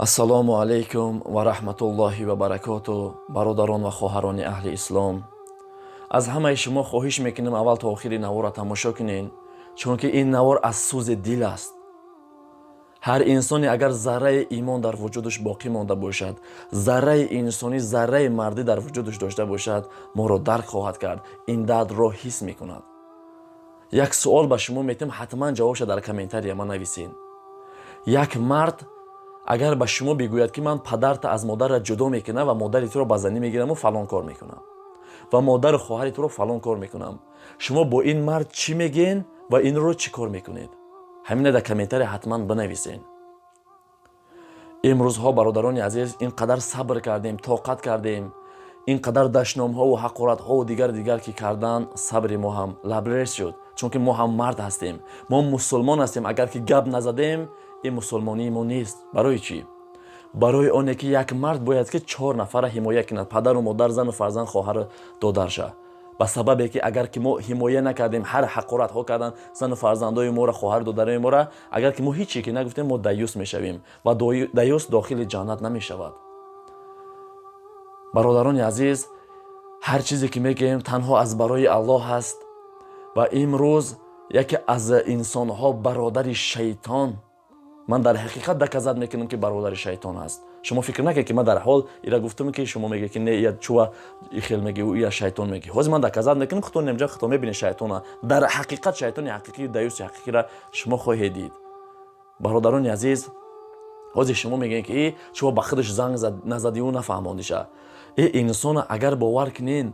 ассалому алайкум ва раҳматуллоҳи ва баракоту бародарон ва хоҳарони аҳли ислом. аз ҳамаи шумо хоҳиш мекунем аввал то охири наворро тамошо кунед, чунки ин навор аз сӯзи дил аст. ҳар инсоне агар зарраи имон дар вуҷудаш боқӣ монда бошад, зарраи инсонӣ, зарраи мардӣ дар вуҷудаш дошта бошад, моро дарк хоҳад кард, ин дардро ҳис мекунад. як суол ба шумо метем, ҳатман ҷавобша дар комментария ма нависед. як мард агар ба шумо бигӯяд ки ман падарта аз модарра ҷудо мекунам ва модари туро ба занӣ мегираму фалон кор мекунам ва модару хоҳари туро фалон кор мекунам, шумо бо ин мард чӣ мегӯед ва инро чӣ кор мекунед? ҳамина дар комментария ҳатман бинависед. имрӯзҳо бародарони азиз ин қадар сабр кардем, тоқат кардем, ин қадар дашномҳову ҳақоратҳову дигар ки кардан, сабри мо ҳам лабрез шуд, чунки мо ҳам мард ҳастем, мо мусулмон ҳастем. агар ки гап назадем, ин мусулмонии мо нест. барои чӣ? барои оне ки як мард бояд ки 4 нафара ҳимоя кунад, падару модар, зану фарзанд, хоҳару додарша. ба сабабе ки агар ки мо ҳимоя накардем, ҳар ҳақоратҳо кардан зану фарзандои мора, хоҳару додарои мора, агар ки мо ҳеҷ чӣ ки нагуфтем, мо даюс мешавем ва даюс дохили ҷаннат намешавад. бародарони азиз, ҳар чизе ки мегӯем танҳо аз барои Аллоҳ аст ва имрӯз яке аз инсонҳо бародари шайтон, ман дар ҳақиқат даказат мекунам ки бародари шайтон аст. шумо фикр накунед ки ман дар ҳол ира гуфтам ки шумо мегӯед ки не ия чува ихел мегӯ ия шайтон мегӯ. ҳозир ман даказат мекунам худтон немҷа худтон мебинед шайтона. дар ҳақиқат шайтони ҳақиқи, даюси ҳақиқира шумо хоҳед дид. бародарони азиз, ҳозир шумо мегӯед ки чува ба худаш занг назадиу нафаҳмондиша. инсона агар бовар кунед,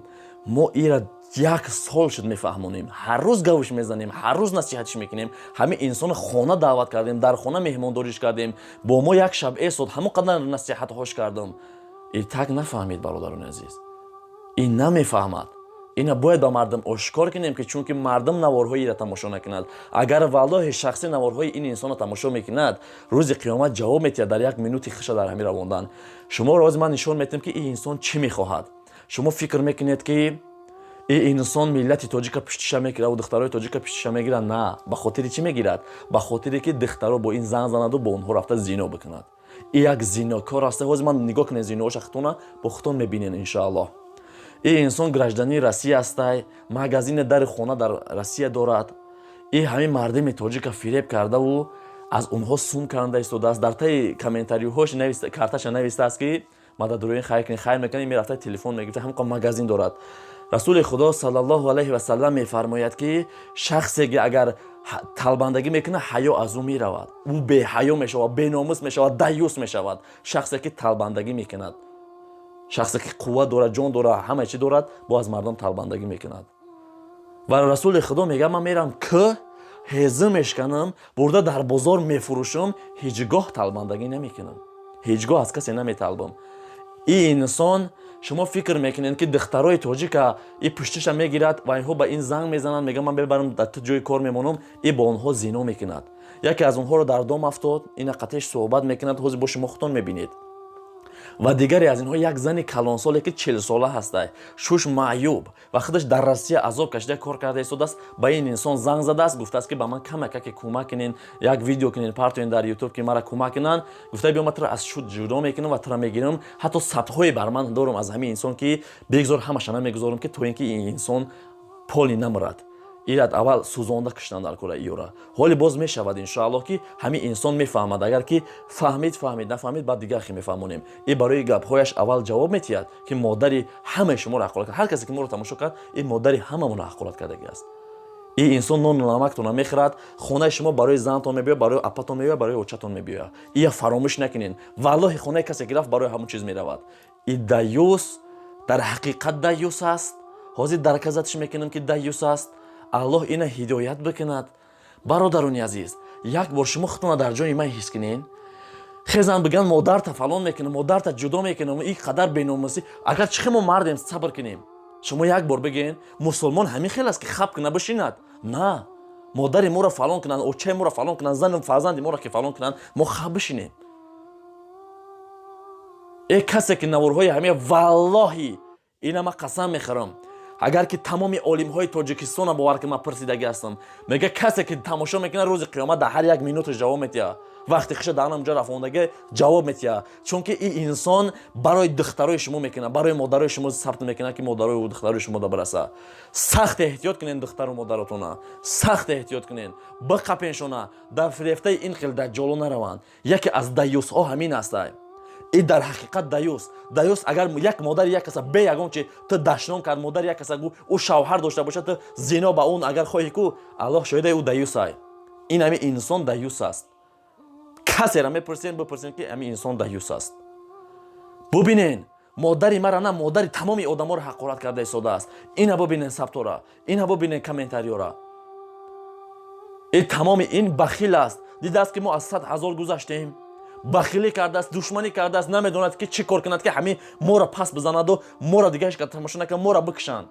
мо ира 1 сол шуд мефаҳмонем, ҳар рӯз гавш мезанем, ҳар рӯз насиҳатиш мекунем, ҳамин инсони хона даъват кардем, дар хона меҳмондориш кардем, бо мо як шаб эсод ҳамон қадар насиҳатҳош кардам. так нафаҳмид бародарони азиз, ин намефаҳмад. ина бояд ба мардам ошкор кунем ки чунки мардам наворҳои ира тамошо накунад. агар валлоҳи шахси наворҳои ин инсонро тамошо мекунад, рӯзи қиёмат ҷавоб метиҳад дар як минути хиша дар ҳамин равондан. шуморо ҳозир ман нишон метиҳам ки ин инсон чӣ мехоҳад. шумо фикр мекунед ки ин инсон миллати тоҷика пиштиша мегирад ва духтарои тоҷика пиштиша мегирад? На. ба хотири чӣ мегирад? ба хотире ки духтаро бо ин занг занаду бо онҳо рафта зино бикунад. ин як зинокор аст. ҳозир ман нигоҳ кунед зиноаша худтона бо худтон мебинед иншоаллоҳ. ин инсон граждании Россия астай, магазини дари хона дар Россия дорад. ин ҳамин мардими тоҷика фиреб кардаву аз онҳо сум карда истодааст. дар таи комментариҳош карташа навистааст ки мададроин хайр кунед, хайр мекунед, мерафта телефон мегирифта, ҳамин магазин дорад. расули худо саллаллоҳу алайҳи ва саллам мефармояд ки шахсе ки агар талбандагӣ мекунад, ҳаё аз ӯ меравад, ӯ беҳаё мешавад, беномус мешавад, даюс мешавад. шахсе ки талбандагӣ мекунад, шахсе ки қувват дорад, ҷон дорад, ҳама чӣ дорад, бо аз мардам талбандагӣ мекунад. ва расули худо мегӯяд, ман мерам ки ҳезӣ мешканам, бурда дар бозор мефурӯшам, ҳеҷ гоҳ талбандагӣ намекунам, ҳеҷ гоҳ аз касе наметалбам. ин инсон, шумо фикр мекунед ки духтарои тоҷика ин пуштиша мегирад ва инҳо ба ин занг мезананд, мегӯяд ман бебарам дар ту ҷои кор мемонам, ин бо онҳо зино мекунад. яке аз онҳоро дар дом афтод, ина қатъеш суҳбат мекунад, ҳозир бо шумо худтон мебинед. ва дигаре аз инҳо як зани калонсоле ки 40 сола ҳастай, шуш маъюб ва худаш дар Россия азоб кашида кор карда истодааст, ба ин инсон занг задааст, гуфтааст ки ба ман камаке кӯмак кунед, як видео кунед, партоен дар YouTube ки мара кӯмак кунанд. гуфта биё ман туро аз шуд ҷудо мекунам ва туро мегирам, ҳатто сатҳои бар ман дорам аз ҳамин инсон ки бигзор, ҳамаша намегузорам ки то ин ки ин инсон поли намурад. ирад аввал сӯзонда куштан дар кора иёра. ҳоли боз мешавад иншоаллоҳ ки ҳамин инсон мефаҳмад. агар ки фаҳмид, нафаҳмид, баъд дигар хел мефаҳмонем. ин барои гапҳояш аввал ҷавоб метиҳад ки модари ҳамаи шуморо ҳақорат кард. ҳар касе ки моро тамошо кард, ин модари ҳамамонро ҳақорат кардаги аст. ин инсон нону намактонро мехӯрад, хонаи шумо барои зантон мебиёяд, барои апатон мебиёяд, барои очатон мебиёяд. ия фаромӯш накунед. валлоҳи хонаи касе ки рафт, барои ҳамон чиз меравад. ин даюс дар ҳақиқат даюс аст. ҳозир дарказатиш мекунам ки даюс аст. аллоҳ ина ҳидоят бикунад. бародарони азиз, як бор шумо худтона дар ҷои ман ҳис кунед, хезан биган модарта фалон мекунам, модарта ҷудо мекунам, ин қадар беномусӣ. агар чӣ мо мардем, сабр кунем. шумо як бор бигӯед, мусулмон ҳамин хел аст ки хаб кунад бишинад? На. модари моро фалон кунанд, очаи моро фалон кунанд, зану фарзанди моро ки фалон кунанд, мо хаб бишинем. касе ки наворҳои ҳамия, валлоҳи ина ман қасам мехӯрам, агар ки тамоми олимҳои Тоҷикистона бовар ки ман пурсидаги ҳастам, мега касе ки тамошо мекунад, рӯзи қиёмат дар ҳар як минуташ ҷавоб метиҳад. вақти хиша дар онҷо рафондага ҷавоб метия, чунки ин инсон барои духтарои шумо мекунад, барои модарои шумо сабт мекунад ки модарои духтарои шумо да бараса. Сахт эҳтиёт кунед духтару модаротона, сахт эҳтиёт кунед, биқапеншона, дар фирефтаи ин қил даҷҷоло нараванд. яке аз даюсҳо ҳамин астай. ин дар ҳақиқат даюс агар як модари як каса бе ягон чи ту дашном кард, модари як каса гу ӯ шавҳар дошта бошад, ту зино ба он агар хоҳӣ ку, аллоҳ шоҳидаи ӯ даюсай. ин ҳамин инсон даюс аст. касера мепурсен бипурсен ки ҳамин инсон даюс аст. бубинен модари мара на модари тамоми одаморо ҳақорат карда истодааст. ина бубинен сабтора, ина бубинен комментариёра. ин тамоми ин бахил аст. дидааст ки мо аз 100 000 гузаштем. бахилӣ кардааст, душманӣ кардааст, намедонад ки чӣ кор кунад ки ҳамин моро пас бизанаду моро дига ҳеҷ тамошо накунад, моро бикушанд.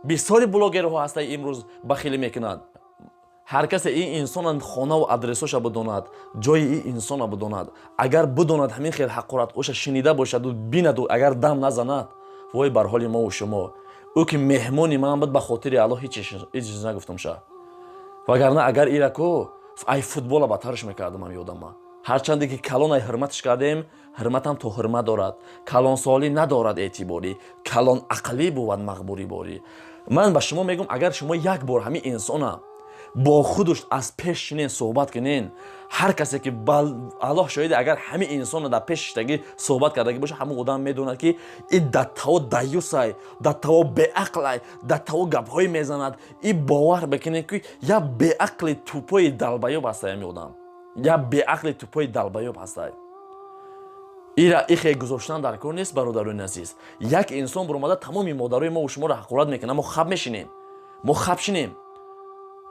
бисёри блогерҳо ҳастанд имрӯз бахилӣ мекунад. ҳар касе ин инсона хонаву адресоша бидонад, ҷои ин инсона бидонад. агар бидонад ҳамин хел ҳақоратҳоша шинида бошаду бинаду агар дам назанад, вой бар ҳоли мову шумо. ӯ ки меҳмони ман буд, ба хотири Аллоҳ ҳеҷ чиз нагуфтамша. вагарна агар ира ку ай футбола бадтарш мекардам, ам ёдама. ҳарчанде ки калон ай ҳурматш кардем, ҳурматам то ҳурмат дорад. калонсолӣ надорад эътиборӣ, калон ақлӣ бувад мағбурӣ борӣ. ман ба шумо мегӯям, агар шумо як бор ҳамин инсона бо худуш аз пеш шинен суҳбат кунен, ҳар касе ки аллоҳ шоҳиде, агар ҳамин инсона дар пешиштагӣ суҳбат кардаги боша, ҳамон одам медонад ки ин даттаво даюсай, даттаво беақлай, даттаво гапҳое мезанад. ин бовар бикунед ки як беақли тупои далбаёб ҳастай ҳамин одам. як беақли тупои далбаёб ҳастай. ира ихе гузоштан дар кор нест, бародарони азиз. як инсон биромада тамоми модарои мо ва шуморо ҳақорат мекунад, мо хаб мешинем, мо хаб шинем.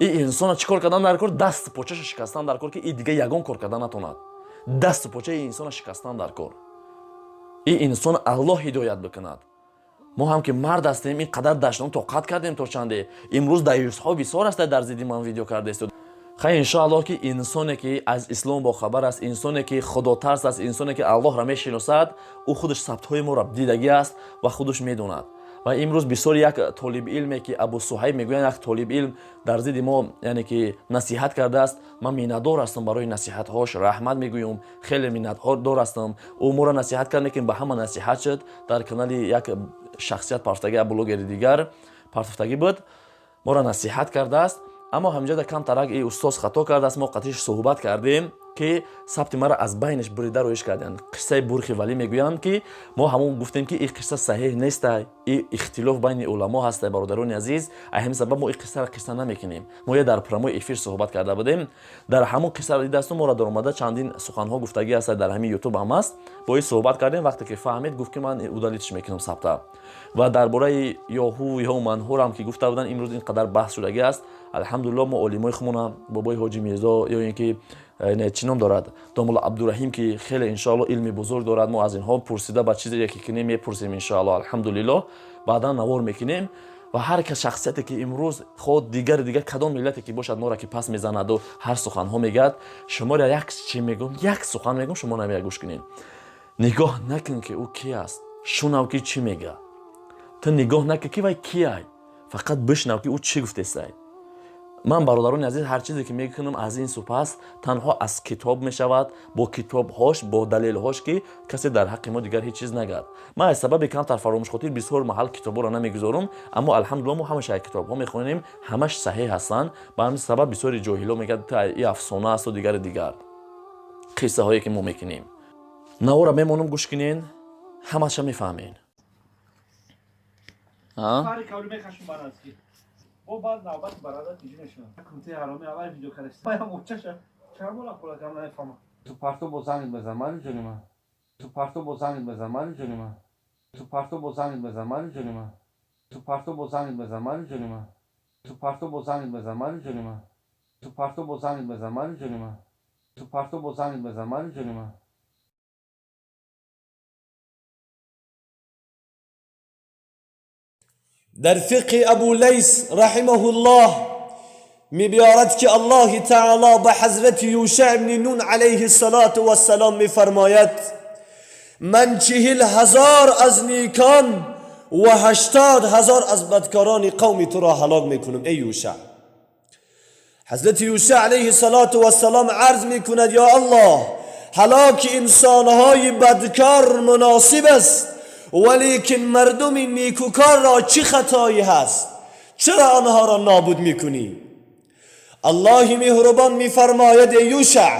ин инсона чӣ кор кардан дар кор? Дасту почаша шикастан дар кор ки ин дига ягон кор кардан натонад. дасту почаи инсона шикастан дар кор. ин инсон Аллоҳ ҳидоят бикунад. мо ҳам ки мард ҳастем, ин қадар даштон тоқат кардем то чанде. имрӯз даюсҳо бисёр аста дар зидди ман видео кардастед. хай иншоаллоҳ ки инсоне ки аз ислом бохабар аст, инсоне ки худотарс аст, инсоне ки Аллоҳро мешиносад, ӯ худаш сабтҳои моро дидагӣ аст ва худаш медонад. ва имрӯз бисёр як толибилме ки Абу Суҳайб мегӯянд, як толибилм дар зидди мо яъне ки насиҳат кардааст. ман миннатдор ҳастам барои насиҳатҳош, раҳмат мегӯям, хеле миннатдор ҳастам. ӯ моро насиҳат кард, лекин ба ҳама насиҳат шуд. дар канали як шахсият партофтаги, блогери дигар партофтагӣ буд, моро насиҳат кардааст. аммо ҳамҷода камтарак и устоз хато кардааст. мо қатиш суҳбат кардем ки сабти мара аз байнаш бурида роиш карданд. қиссаи Бурхи Валӣ мегӯянд ки мо ҳамон гуфтем ки ин қисса саҳеҳ нестай, ин ихтилоф байни уламо ҳастай. бародарони азиз, аз ҳамин сабаб мо ин қиссаро қисса намекунем. мо я дар промои эфир суҳбат карда будем. дар ҳамон қиссаро дидасту моро даромада чандин суханҳо гуфтагӣ ҳаст, дар ҳамин ютуб ҳам аст. бо ин суҳбат кардем. вақте ки фаҳмид, гуфт ки ман удалитш мекунам сабта. ва дар бораи ёҳу ё манҳурам ки гуфта буданд, имрӯз ин қадар баҳс шудагӣ аст. алҳамдулиллоҳ мо олимои хумона, бобои ҳоҷи Мирзо ё ин ки чӣ ном дорад, Домулла Абдураҳим, ки хеле иншоаллоҳ илми бузург дорад. мо аз инҳо пурсида ба чизе ки кунем мепурсем иншоаллоҳ. алҳамдулиллоҳ баъдан навор мекунем. ва ҳар кас шахсияте ки имрӯз ход дигар кадом миллате ки бошад моро ки пас мезанаду ҳар суханҳо мегӯяд, шуморо як чӣ мегӯм, як сухан мегӯм, шумо намея гӯш кунед. нигоҳ накун ки ӯ ки аст, шунав ки чӣ мега. ту нигоҳ накун ки вай кияй, фақат бишнав ки ӯ чӣ гуфтестай. ман бародарони азиз, ҳар чизе ки мекунам аз ин супас танҳо аз китоб мешавад, бо китобҳош, бо далелҳош, ки касе дар ҳаққи мо дигар ҳеҷ чиз нагӯяд. ман аз сабаби камтар фаромӯшхотир бисёр маҳал китобҳоро намегузорам, аммо алҳамдулиллоҳ мо ҳамаша китобҳо мехонем, ҳамаш саҳеҳ ҳастанд. ба ҳамин сабаб бисёри ҷоҳило мегӯянд ин афсона асту дигари дигар қиссаҳое ки мо мекунем. навора мемонам, гӯш кунен, ҳамаша мефаҳмед. Bo baz navbat barada tijineshon. Kunte harami alay video karıştı. Bayağı uçaşa. Çarmola kula kamera fama. Tu parto bozanid be zamani jonima. Tu parto bozanid be zamani jonima. Tu parto bozanid be zamani jonima. Tu parto bozanid be zamani jonima. Tu parto bozanid be zamani jonima. Tu parto bozanid be zamani jonima. Tu parto bozanid be zamani jonima. در فقه ابو لیث رحمه الله می‌بیارد که الله تعالی به حضرت یوشع بن نون علیه السلام می‌فرماید من 40,000 از نیکان و 80,000 از بدکاران قوم تو را هلاک میکنم ای یوشع. حضرت یوشع علیه السلام عرض میکند یا الله هلاک انسانهای بدکار مناسب است، ولیکن مردم نیکوکار را چه خطایی هست؟ چرا آنها را نابود میکنی؟ الله مهربان میفرماید یوشع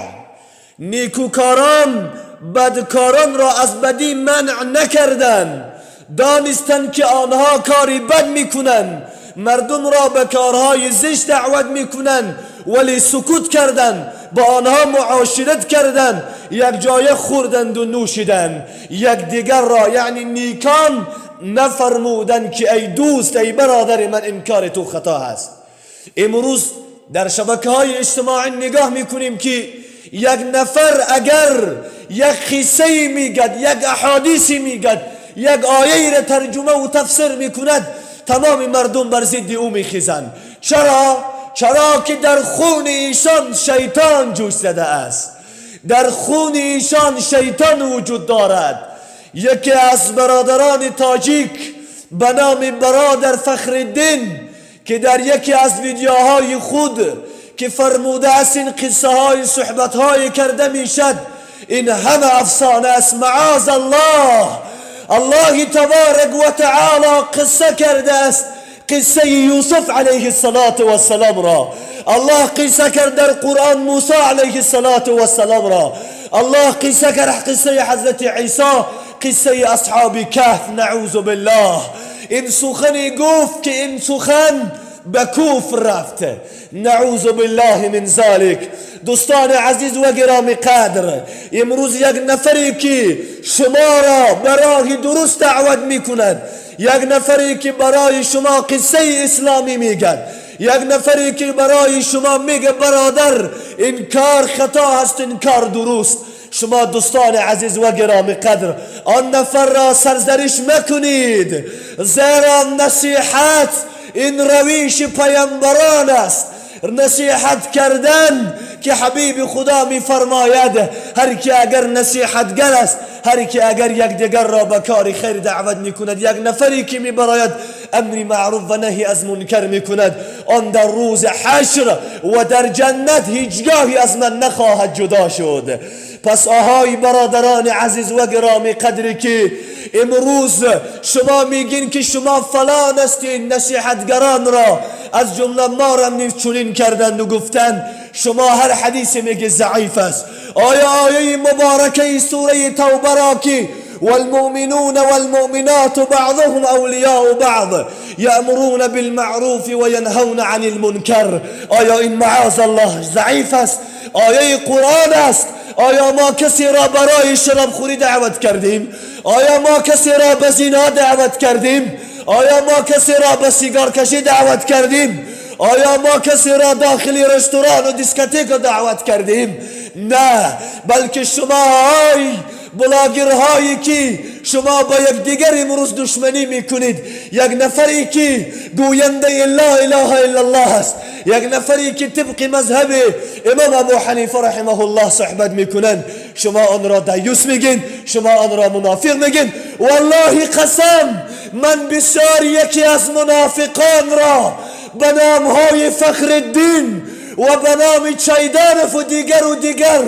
نیکوکاران بدکاران را از بدی منع نکردند، دانستند که آنها کاری بد میکنند، مردم را به کارهای زشت دعوت میکنند، ولی سکوت کردند، با آنها معاشرت کردند، یک جای خوردند و نوشیدند، یک دیگر را یعنی نیکان نفرمودند که ای دوست ای برادر من انکار تو خطا هست. امروز در شبکه‌های اجتماعی نگاه میکنیم که یک نفر اگر یک قصه میگد، یک احادیثی میگد، یک آیه را ترجمه و تفسیر میکند، تمام مردم بر ضد او میخیزند. چرا که در خون ایشان شیطان جوش زده است، در خون ایشان شیطان وجود دارد. یکی از برادران تاجیک به نام برادر فخرالدین که در یکی از ویدیوهای خود که فرموده است این قصه های صحبت های کرده میشد این همه افسانه است، معاذ الله. الله تبارک و تعالی قصه کرده است، قصه یوسف علیه السلام را. الله قصه کرد در قرآن موسی علیه السلام را. الله قصه کرد قصه حضرت عیسی، قصه اصحاب کهف. نعوذ بالله. این سخنی گفت که این سخن به کفر رفته. نعوذ بالله من ذلك. دوستان عزیز و گرامی قدر، امروز یک نفری که شما را برای درست دعوت میکند، یک نفری که برای شما قصه اسلامی میگد، یک نفری که برای شما میگه برادر این کار خطا هست این کار درست، شما دوستان عزیز و گرامی قدر آن نفر را سرزنش مکنید، زیرا نصیحت این رویش پیامبران است. نصیحت کردن که حبیب خدا می فرماید هر که اگر نصیحتگر است، هر که اگر یک دیگر را به کار خیر دعوت می کند، یک نفری که می براید امر معروف و نهی از منکر می کند، آن در روز حشر و در جنت هیچگاهی از من نخواهد جدا شد. پس آهای برادران عزیز و گرامی قدری که امروز شما میگین که شما فلان هستین، نصیحتگران را از جمله ما را چنین کردند و گفتند شما هر حدیث میگه ضعیف است. آیه مبارکه سوره توبه را که والمؤمنون والمؤمنات بعضهم اولیاء بعض یأمرون بالمعروف و ینهون عن المنکر، آیا این معاذ الله ضعیف است؟ آیه قرآن است. آیا ما کسی را برای شراب خوری دعوت کردیم؟ آیا ما کسی را به زنا دعوت کردیم؟ آیا ما کسی را به سیگار کشی دعوت کردیم؟ آیا ما کسی را داخلی رستوران و دیسکوتک دعوت کردیم؟ نه، بلکه شما بلاگرهایی که شما با یک دیگر امروز دشمنی میکنید، یک نفری که گوینده لا اله الا الله است، یک نفری که طبق مذهب امام ابو حنیفه رحمه الله صحبت میکنند، شما آن را دیوس میگین، شما آن را منافق میگین. والله قسم من بسیار یکی از منافقان را به نامهای فخرالدین و به نام چیدانف و دیگر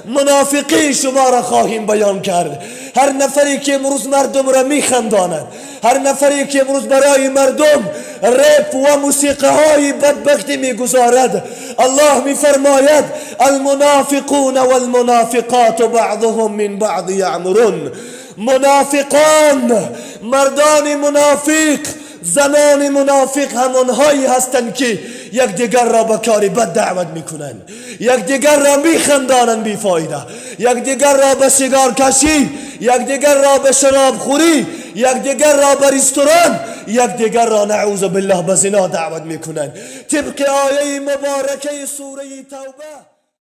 منافقی شما را خواهیم بیان کرد. هر نفری که امروز مردم را میخنداند، هر نفری که امروز برای مردم رپ و موسیقی های بدبختی میگذارد، الله میفرماید المنافقون والمنافقات بعضهم من بعض یعمرون. منافقان، مردان منافق، زنان منافق همانهایی هستند که یک دیگر را به کار بد دعوت میکنند، یک دیگر را میخندانند بی فایده، یک دیگر را به سیگار کشی، یک دیگر را به شراب خوری، یک دیگر را به رستوران، یک دیگر را نعوذ بالله به زنا دعوت میکنند. طبق آیه مبارکه سوره توبه